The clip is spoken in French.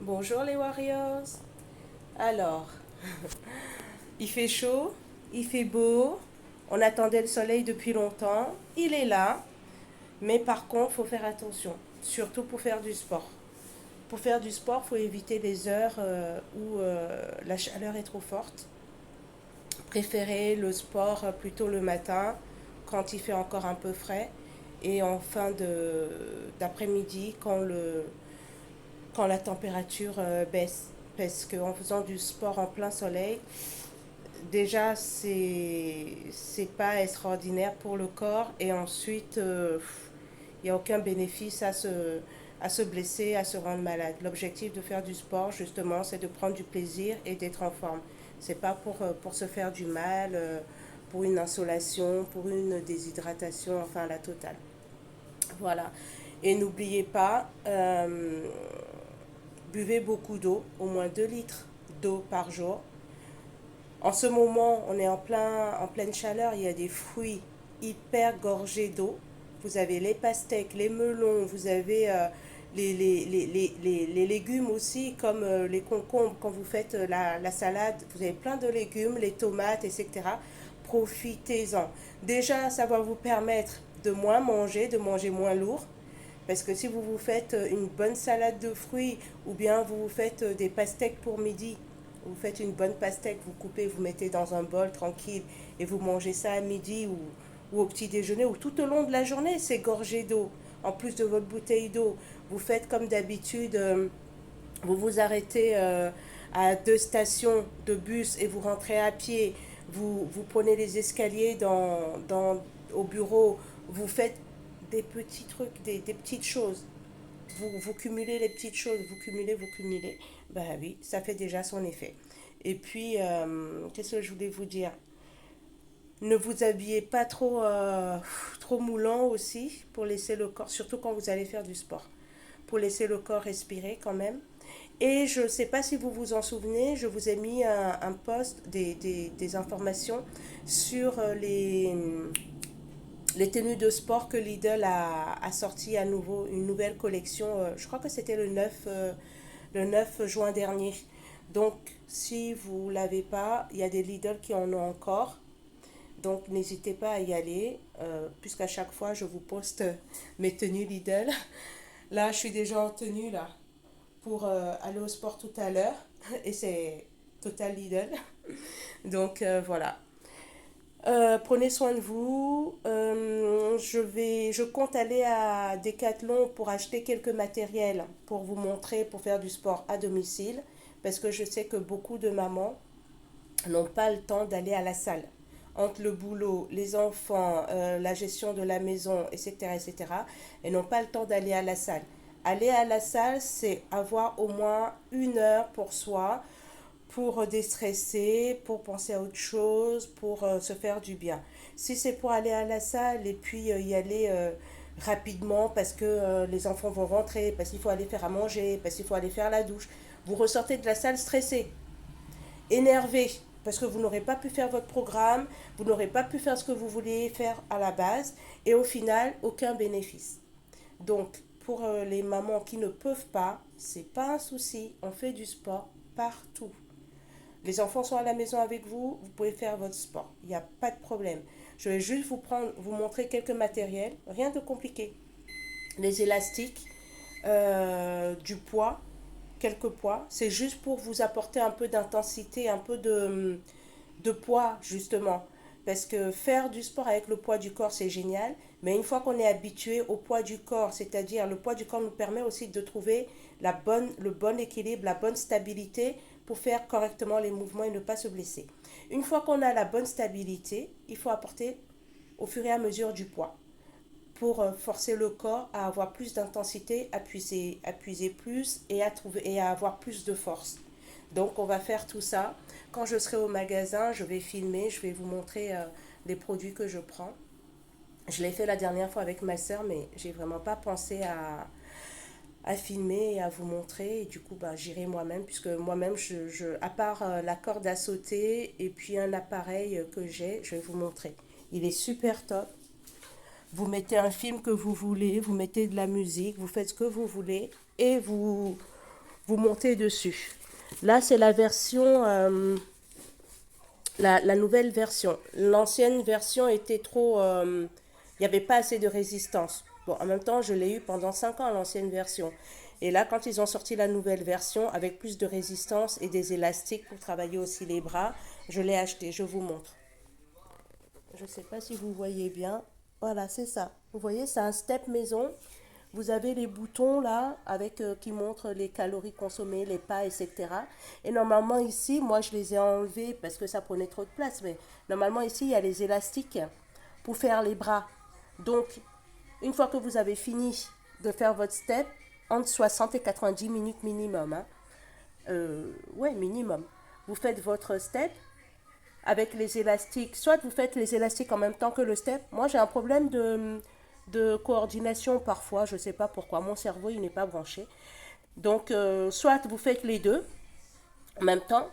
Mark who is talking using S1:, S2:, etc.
S1: Bonjour les Warriors. Alors, il fait chaud, il fait beau, on attendait le soleil depuis longtemps, il est là, mais par contre, il faut faire attention, surtout pour faire du sport. Pour faire du sport, il faut éviter les heures où la chaleur est trop forte. Préférez le sport plutôt le matin, quand il fait encore un peu frais, et en fin d'après-midi, quand la température baisse. Parce qu'en faisant du sport en plein soleil, déjà c'est pas extraordinaire pour le corps et ensuite il n'y a aucun bénéfice à se blesser, à se rendre malade. L'objectif de faire du sport justement c'est de prendre du plaisir et d'être en forme. C'est pas pour se faire du mal, pour une insolation, pour une déshydratation, enfin la totale. Voilà. Et n'oubliez pas, buvez beaucoup d'eau, au moins 2 litres d'eau par jour. En ce moment, on est en pleine chaleur, il y a des fruits hyper gorgés d'eau. Vous avez les pastèques, les melons, vous avez les légumes aussi, comme les concombres. Quand vous faites la salade, vous avez plein de légumes, les tomates, etc. Profitez-en. Déjà, ça va vous permettre de moins manger, de manger moins lourd. Parce que si vous vous faites une bonne salade de fruits ou bien vous vous faites des pastèques pour midi, vous faites une bonne pastèque, vous coupez, vous mettez dans un bol tranquille et vous mangez ça à midi ou au petit déjeuner ou tout au long de la journée, c'est gorgé d'eau. En plus de votre bouteille d'eau, vous faites comme d'habitude, vous vous arrêtez à 2 stations de bus et vous rentrez à pied. Vous prenez les escaliers au bureau. Vous faites des petits trucs, des petites choses. Vous cumulez les petites choses, vous cumulez, vous cumulez. Ben oui, ça fait déjà son effet. Et puis, qu'est-ce que je voulais vous dire? Ne vous habillez pas trop moulant aussi pour laisser le corps, surtout quand vous allez faire du sport, pour laisser le corps respirer quand même. Et je ne sais pas si vous vous en souvenez, je vous ai mis un post, des informations sur les tenues de sport que Lidl a sorti à nouveau, une nouvelle collection, je crois que c'était le 9 juin dernier. Donc, si vous ne l'avez pas, il y a des Lidl qui en ont encore. Donc, n'hésitez pas à y aller, puisqu'à chaque fois, je vous poste mes tenues Lidl. Là, je suis déjà en tenue, là, pour aller au sport tout à l'heure. Et c'est Total Lidl. Donc, voilà. Prenez soin de vous. Je compte aller à Decathlon pour acheter quelques matériels pour vous montrer, pour faire du sport à domicile. Parce que je sais que beaucoup de mamans n'ont pas le temps d'aller à la salle. Entre le boulot, les enfants, la gestion de la maison, etc., etc., elles n'ont pas le temps d'aller à la salle. Aller à la salle, c'est avoir au moins 1 heure pour soi, pour déstresser, pour penser à autre chose, pour se faire du bien. Si c'est pour aller à la salle et puis y aller rapidement parce que les enfants vont rentrer, parce qu'il faut aller faire à manger, parce qu'il faut aller faire la douche, vous ressortez de la salle stressé, énervé, parce que vous n'aurez pas pu faire votre programme, vous n'aurez pas pu faire ce que vous vouliez faire à la base, et au final, aucun bénéfice. Donc, pour les mamans qui ne peuvent pas, c'est pas un souci, on fait du sport partout. Les enfants sont à la maison avec vous, vous pouvez faire votre sport. Il n'y a pas de problème. Je vais juste vous montrer quelques matériels, rien de compliqué. Les élastiques, du poids, quelques poids. C'est juste pour vous apporter un peu d'intensité, un peu de poids, justement. Parce que faire du sport avec le poids du corps, c'est génial. Mais une fois qu'on est habitué au poids du corps, c'est-à-dire le poids du corps nous permet aussi de trouver le bon équilibre, la bonne stabilité pour faire correctement les mouvements et ne pas se blesser. Une fois qu'on a la bonne stabilité, il faut apporter au fur et à mesure du poids pour forcer le corps à avoir plus d'intensité, à puiser plus et à avoir plus de force. Donc on va faire tout ça. Quand je serai au magasin, je vais filmer, je vais vous montrer les produits que je prends. Je l'ai fait la dernière fois avec ma soeur, mais j'ai vraiment pas pensé à filmer et à vous montrer. Et du coup, bah, j'irai moi-même, puisque moi-même, à part la corde à sauter et puis un appareil que j'ai, je vais vous montrer. Il est super top. Vous mettez un film que vous voulez, vous mettez de la musique, vous faites ce que vous voulez et vous montez dessus. Là, c'est la version, la nouvelle version. L'ancienne version était trop... Il n'y avait pas assez de résistance. Bon, en même temps, je l'ai eu pendant 5 ans, l'ancienne version. Et là, quand ils ont sorti la nouvelle version, avec plus de résistance et des élastiques pour travailler aussi les bras, je l'ai acheté. Je vous montre. Je ne sais pas si vous voyez bien. Voilà, c'est ça. Vous voyez, c'est un step maison. Vous avez les boutons là avec qui montrent les calories consommées, les pas, etc. Et normalement ici, moi je les ai enlevés parce que ça prenait trop de place. Mais normalement ici, il y a les élastiques pour faire les bras. Donc, une fois que vous avez fini de faire votre step, entre 60 et 90 minutes minimum. Hein. Ouais, minimum. Vous faites votre step avec les élastiques. Soit vous faites les élastiques en même temps que le step. Moi, j'ai un problème de coordination parfois. Je ne sais pas pourquoi. Mon cerveau, il n'est pas branché. Donc, soit vous faites les deux en même temps.